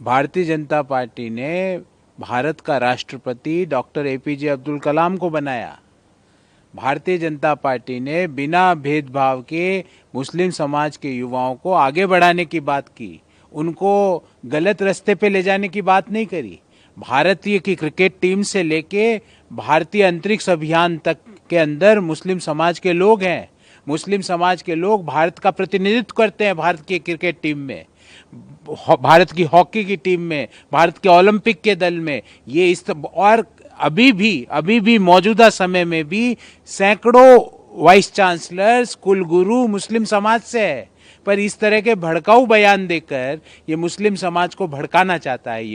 Bharatiya Janata party ने भारत का राष्ट्रपति डॉक्टर एपीजे अब्दुल कलाम को बनाया। भारतीय जनता पार्टी ने बिना भेदभाव के मुस्लिम समाज के युवाओं को आगे बढ़ाने की बात की, उनको गलत रास्ते पे ले जाने की बात नहीं करी। भारतीय की क्रिकेट टीम से लेके भारतीय अंतरिक्ष अभियान तक के अंदर मुस्लिम समाज के लोग हैं। मुस्लिम समाज के लोग भारत का प्रतिनिधित्व करते हैं भारत की क्रिकेट टीम में, भारत की हॉकी की टीम में, भारत के ओलंपिक के दल में। ये इस और अभी भी मौजूदा समय में भी सैकड़ों वाइस चांसलर्स, कुलगुरु मुस्लिम समाज से है। पर इस तरह के भड़काऊ बयान देकर ये मुस्लिम समाज को भड़काना चाहता है।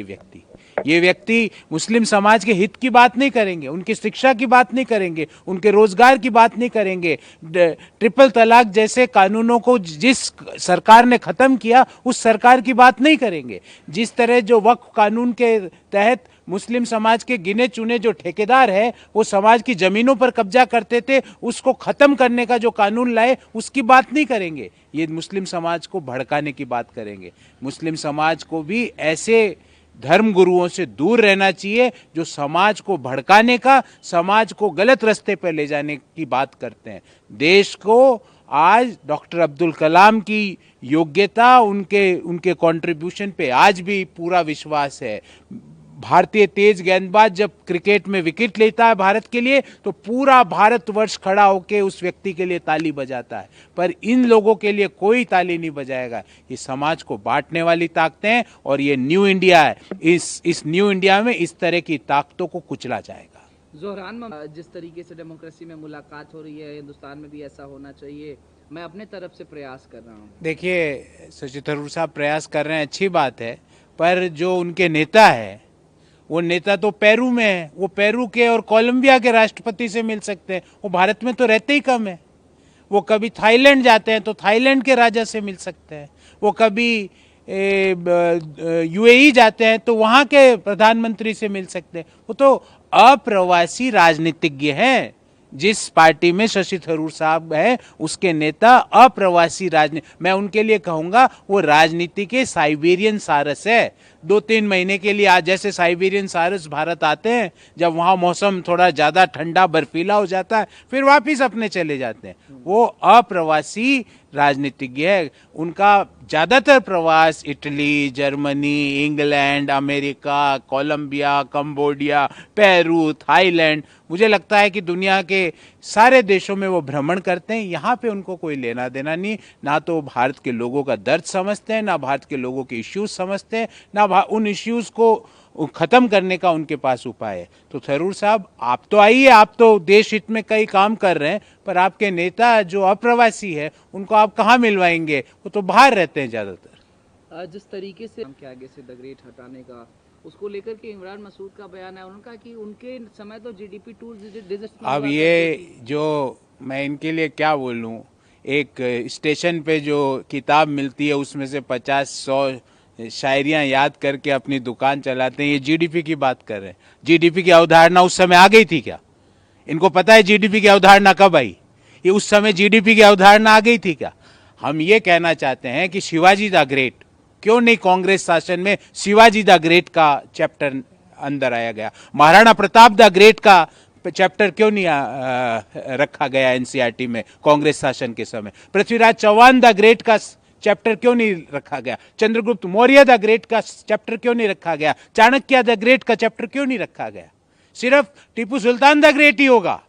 ये व्यक्ति मुस्लिम समाज के हित की बात नहीं करेंगे, उनकी शिक्षा की बात नहीं करेंगे, उनके रोजगार की बात नहीं करेंगे। ट्रिपल तलाक जैसे कानूनों को जिस सरकार ने खत्म किया उस सरकार की बात नहीं करेंगे। जिस तरह जो वक्फ कानून के तहत मुस्लिम समाज के गिने चुने जो ठेकेदार है वो समाज की जमीनों पर कब्जा करते थे, उसको खत्म करने का जो कानून लाए उसकी बात नहीं करेंगे। ये मुस्लिम समाज को भड़काने की बात करेंगे। मुस्लिम समाज को भी ऐसे धर्म गुरुओं से दूर रहना चाहिए जो समाज को भड़काने का, समाज को गलत रास्ते पर ले जाने की बात करते हैं। देश को आज डॉक्टर अब्दुल कलाम की योग्यता, उनके कंट्रीब्यूशन पे आज भी पूरा विश्वास है। भारतीय तेज गेंदबाज जब क्रिकेट में विकेट लेता है भारत के लिए तो पूरा भारतवर्ष खड़ा होकर उस व्यक्ति के लिए ताली बजाता है। पर इन लोगों के लिए कोई ताली नहीं बजाएगा। ये समाज को बांटने वाली ताकतें हैं और ये न्यू इंडिया है। इस न्यू इंडिया में इस तरह की ताकतों को कुचला जाएगा। ज़ोहरान में जिस तरीके से डेमोक्रेसी में मुलाकात हो रही है, हिंदुस्तान में भी ऐसा होना चाहिए। मैं अपने तरफ से प्रयास कर रहा हूँ। देखिए, शशि थरूर साहब प्रयास कर रहे हैं, अच्छी बात है। पर जो उनके नेता है वो नेता तो पेरू में है। वो पेरू के और कोलंबिया के राष्ट्रपति से मिल सकते हैं, वो भारत में तो रहते ही कम है। वो कभी थाईलैंड जाते हैं तो थाईलैंड के राजा से मिल सकते हैं। वो कभी यूएई जाते हैं तो वहाँ के प्रधानमंत्री से मिल सकते हैं। वो तो अप्रवासी राजनीतिज्ञ हैं। जिस पार्टी में शशि थरूर साहब है उसके नेता अप्रवासी राजनीति, मैं उनके लिए कहूँगा वो राजनीति के साइबेरियन सारस है। 2-3 महीने के लिए आज जैसे साइबेरियन सारस भारत आते हैं, जब वहाँ मौसम थोड़ा ज़्यादा ठंडा बर्फीला हो जाता है फिर वापिस अपने चले जाते हैं। वो अप्रवासी राजनीतिज्ञ है। उनका ज़्यादातर प्रवास Italy, Germany, England, America, Colombia, Cambodia, Peru, Thailand, मुझे लगता है कि दुनिया के सारे देशों में वो भ्रमण करते हैं। यहाँ पे उनको कोई लेना देना नहीं। ना तो भारत के लोगों का दर्द समझते हैं, ना भारत के लोगों के इश्यूज समझते हैं, ना उन इश्यूज को खत्म करने का उनके पास उपाय है। तो थरूर साहब, आप तो आइए, आप तो देश हित में कई काम कर रहे हैं, पर आपके नेता जो अप्रवासी है उनको आप कहाँ मिलवाएंगे? वो तो बाहर रहते हैं ज़्यादातर। जिस तरीके से के आगे से द ग्रेट हटाने का उसको लेकर के इमरान मसूद का बयान है, उनका कि उनके समय तो जीडीपी 2 डिजिट। अब ये जो मैं इनके लिए क्या बोलूं, एक स्टेशन पे जो किताब मिलती है उसमें से 50-100 शायरियां याद करके अपनी दुकान चलाते हैं। ये जीडीपी की बात कर रहे हैं। जीडीपी की अवधारणा उस समय आ गई थी क्या? इनको पता है जीडीपी की अवधारणा कब आई? ये उस समय जीडीपी की अवधारणा आ गई थी क्या? हम ये कहना चाहते हैं कि शिवाजी द ग्रेट, क्यों नहीं कांग्रेस शासन में शिवाजी द ग्रेट का चैप्टर अंदर आया गया? महाराणा प्रताप द ग्रेट का चैप्टर क्यों नहीं रखा गया एनसीईआरटी में कांग्रेस शासन के समय? पृथ्वीराज चौहान द ग्रेट का चैप्टर क्यों नहीं रखा गया? चंद्रगुप्त मौर्य द ग्रेट का चैप्टर क्यों नहीं रखा गया? चाणक्य द ग्रेट का चैप्टर क्यों नहीं रखा गया? सिर्फ Tipu Sultan the great he होगा,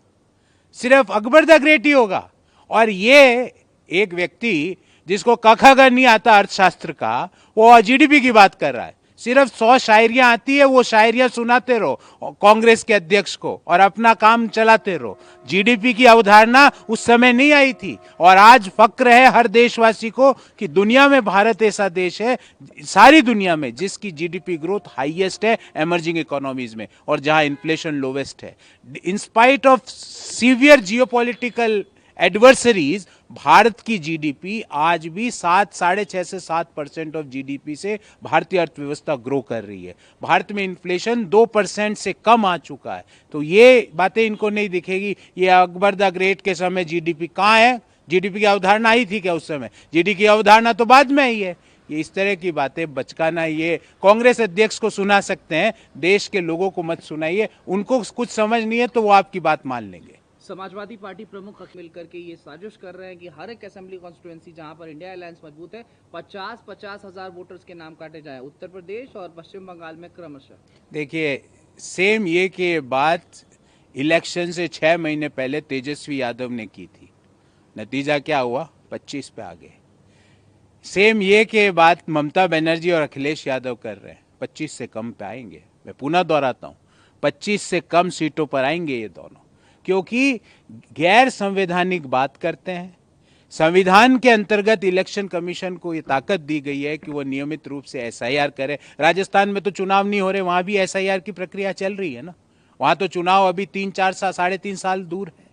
सिर्फ अकबर द ग्रेट ही होगा। और ये एक व्यक्ति जिसको क ख ग नहीं आता अर्थशास्त्र का, वो जीडीपी की बात कर रहा है। सिर्फ 100 शायरियां आती है, वो शायरियां सुनाते रहो कांग्रेस के अध्यक्ष को और अपना काम चलाते रहो। जीडीपी की अवधारणा उस समय नहीं आई थी। और आज फक्र है हर देशवासी को कि दुनिया में भारत ऐसा देश है, सारी दुनिया में, जिसकी जीडीपी ग्रोथ हाईएस्ट है एमर्जिंग इकोनॉमीज में और जहां इन्फ्लेशन लोवेस्ट है। In spite of severe geopolitical adversaries, Bharat की जीडीपी आज भी 6.5 से 7% ऑफ जीडीपी से भारतीय अर्थव्यवस्था ग्रो कर रही है। भारत में इन्फ्लेशन 2% से कम आ चुका है। तो ये बातें इनको नहीं दिखेगी। ये अकबर द ग्रेट के समय जीडीपी कहाँ है? जीडीपी की अवधारणा आई थी क्या उस समय? जीडीपी की अवधारणा तो बाद में आई है। ये इस तरह की बातें बचकाना, ये कांग्रेस अध्यक्ष को सुना सकते हैं, देश के लोगों को मत सुनाइए। उनको कुछ समझ नहीं है तो वो आपकी बात मान लेंगे। समाजवादी पार्टी प्रमुख मिलकर के ये साजिश कर रहे हैं कि हर एक असेंबली कॉन्स्टिट्यूएंसी जहां पर इंडिया अलायंस मजबूत है 50-50 हजार वोटर्स के नाम काटे जाएं, उत्तर प्रदेश और पश्चिम बंगाल में क्रमशः। देखिए, सेम ये कि बात इलेक्शन से 6 महीने पहले तेजस्वी यादव ने की थी, नतीजा क्या हुआ? 25 पे आ गए। सेम ये कि बात ममता बनर्जी और अखिलेश यादव कर रहे हैं, 25 से कम पे आएंगे। मैं पुनः दोहराता हूं, 25 से कम सीटों पर आएंगे ये दोनों, क्योंकि गैर संवैधानिक बात करते हैं। संविधान के अंतर्गत इलेक्शन कमीशन को ये ताकत दी गई है कि वो नियमित रूप से एसआईआर करे। राजस्थान में तो चुनाव नहीं हो रहे, वहां भी एसआईआर की प्रक्रिया चल रही है ना। वहां तो चुनाव अभी 3-4 साल, 3.5 साल दूर है।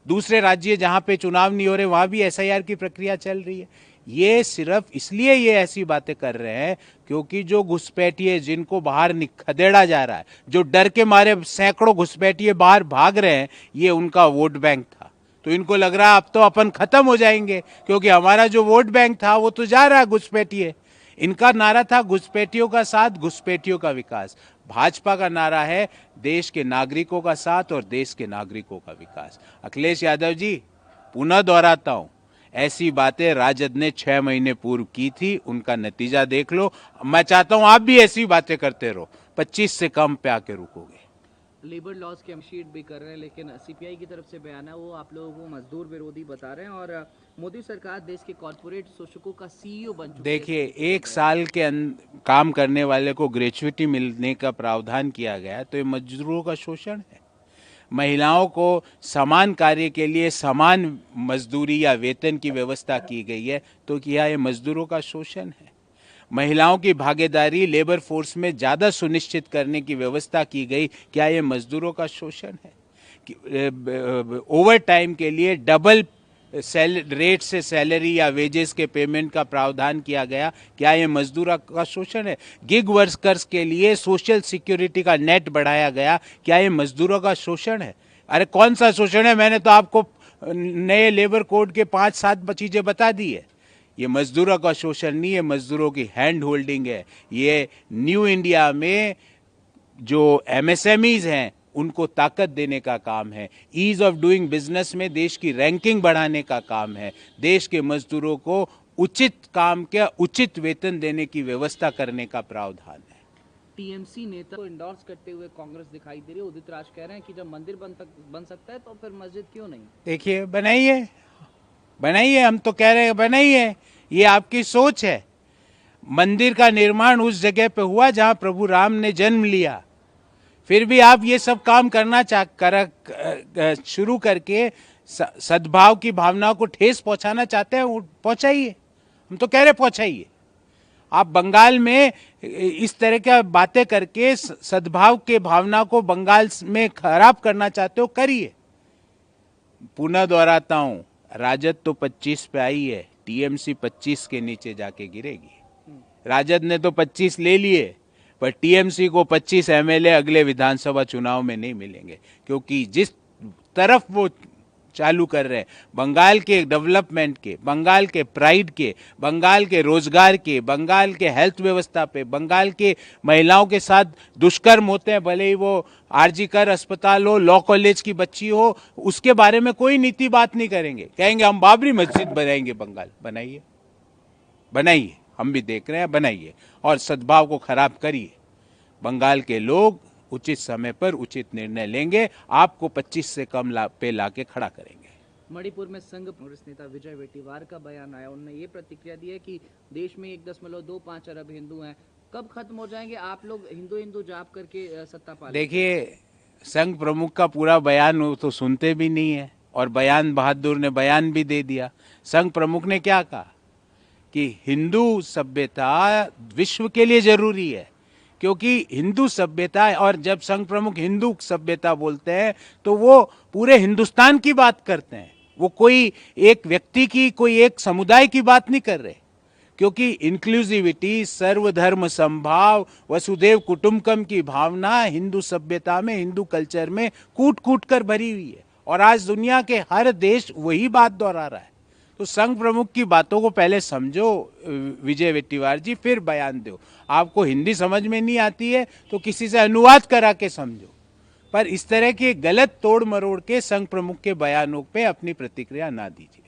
दूसरे राज्य जहां पे चुनाव नहीं हो रहे वहां भी एसआईआर की प्रक्रिया चल रही है। ये सिर्फ इसलिए ये ऐसी बातें कर रहे हैं क्योंकि जो घुसपैठिए जिनको बाहर खदेड़ा जा रहा है, जो डर के मारे सैकड़ों घुसपैठिए बाहर भाग रहे हैं, ये उनका वोट बैंक था। तो इनको लग रहा है अब तो अपन खत्म हो जाएंगे, क्योंकि हमारा जो वोट बैंक था वो तो जा रहा है घुसपैठिए। इनका नारा था घुसपैठियों का साथ, घुसपैठियों का विकास। भाजपा का नारा है देश के नागरिकों का साथ और देश के नागरिकों का विकास। अखिलेश यादव जी, पुनः दोहराता हूं, ऐसी बातें राजद ने 6 महीने पूर्व की थी, उनका नतीजा देख लो। मैं चाहता हूं आप भी ऐसी बातें करते रहो, 25 से कम पे आके रुकोगे। लेबर लॉज की शीट भी कर रहे हैं, लेकिन सीपीआई की तरफ से बयान है वो आप लोगों को मजदूर विरोधी बता रहे हैं और मोदी सरकार देश के कॉर्पोरेट शोषकों का सीईओ बन चुकी है। देखिए, 1 साल के काम करने वाले को ग्रेच्युटी मिलने का प्रावधान किया गया, तो ये मजदूरों का शोषण है। महिलाओं को समान कार्य के लिए समान मजदूरी या वेतन की व्यवस्था की गई है, तो क्या ये मजदूरों का शोषण है? महिलाओं की भागीदारी लेबर फोर्स में ज़्यादा सुनिश्चित करने की व्यवस्था की गई, क्या ये मजदूरों का शोषण है? ओवर टाइम के लिए डबल रेट से सैलरी या वेजेस के पेमेंट का प्रावधान किया गया, क्या ये मजदूरों का शोषण है? गिग वर्कर्स के लिए सोशल सिक्योरिटी का नेट बढ़ाया गया, क्या ये मजदूरों का शोषण है? अरे कौन सा शोषण है? मैंने तो आपको नए लेबर कोड के 5-7 चीजें बता दी है। ये मजदूरों का शोषण नहीं है, मजदूरों की हैंड होल्डिंग है। ये न्यू इंडिया में जो एमएसएमईज हैं उनको ताकत देने का काम है। ईज ऑफ डूइंग बिजनेस में देश की रैंकिंग बढ़ाने का काम है। देश के मजदूरों को उचित काम के उचित वेतन देने की व्यवस्था करने का प्रावधान है। टीएमसी नेता को इंडोर्स करते हुए कांग्रेस दिखाई दे रही है। उदित राज कह रहे हैं कि जब मंदिर बन सकता है तो फिर मस्जिद क्यों नहीं? देखिए, बनाइए बनाइए, हम तो कह रहे हैं बनाइए। ये आपकी सोच है। मंदिर का निर्माण उस जगह पे हुआ जहां प्रभु राम ने जन्म लिया, फिर भी आप ये सब काम करना शुरू करके सद्भाव की भावनाओं को ठेस पहुंचाना चाहते हैं, पहुंचाइए। हम तो कह रहे पहुंचाइए। आप बंगाल में इस तरह की बातें करके सद्भाव के भावना को बंगाल में खराब करना चाहते हो, करिए। पुनः दोहराता हूं, राजद तो 25 पे आई है, टीएमसी 25 के नीचे जाके गिरेगी। राजद ने तो 25 ले लिए, पर टीएमसी को 25 एमएलए अगले विधानसभा चुनाव में नहीं मिलेंगे, क्योंकि जिस तरफ वो चालू कर रहे हैं, बंगाल के डेवलपमेंट के, बंगाल के प्राइड के, बंगाल के रोजगार के, बंगाल के हेल्थ व्यवस्था पे, बंगाल के महिलाओं के साथ दुष्कर्म होते हैं, भले ही वो आरजीकर अस्पताल हो, लॉ कॉलेज की बच्ची हो, उसके बारे में कोई नीति बात नहीं करेंगे। कहेंगे हम बाबरी मस्जिद बनाएंगे। बंगाल बनाइए, बनाइए, हम भी देख रहे हैं, बनाइए और सद्भाव को खराब करिए। बंगाल के लोग उचित समय पर उचित निर्णय लेंगे, आपको 25 से कम पे लाके खड़ा करेंगे। मणिपुर में संघ कांग्रेस नेता विजय वेटीवार का बयान आया, उन्होंने ये प्रतिक्रिया दी है कि देश में 1.25 अरब हिंदू हैं, कब खत्म हो जाएंगे आप लोग हिंदू जाप करके सत्ता पालें? देखिए, संघ प्रमुख का पूरा बयान वो तो सुनते भी नहीं है, और बयान बहादुर ने बयान भी दे दिया। संघ प्रमुख ने क्या कहा कि हिंदू सभ्यता विश्व के लिए जरूरी है, क्योंकि हिंदू सभ्यता, और जब संघ प्रमुख हिंदू सभ्यता बोलते हैं तो वो पूरे हिंदुस्तान की बात करते हैं, वो कोई एक व्यक्ति की, कोई एक समुदाय की बात नहीं कर रहे। क्योंकि इंक्लूसिविटी, सर्वधर्म समभाव, वसुधैव कुटुंबकम की भावना हिंदू सभ्यता में, हिंदू कल्चर में कूट कूट कर भरी हुई है, और आज दुनिया के हर देश वही बात दोहरा रहा है। तो संघ प्रमुख की बातों को पहले समझो विजय वेट्टीवार जी, फिर बयान दो। आपको हिंदी समझ में नहीं आती है तो किसी से अनुवाद करा के समझो, पर इस तरह के गलत तोड़ मरोड़ के संघ प्रमुख के बयानों पे अपनी प्रतिक्रिया ना दीजिए।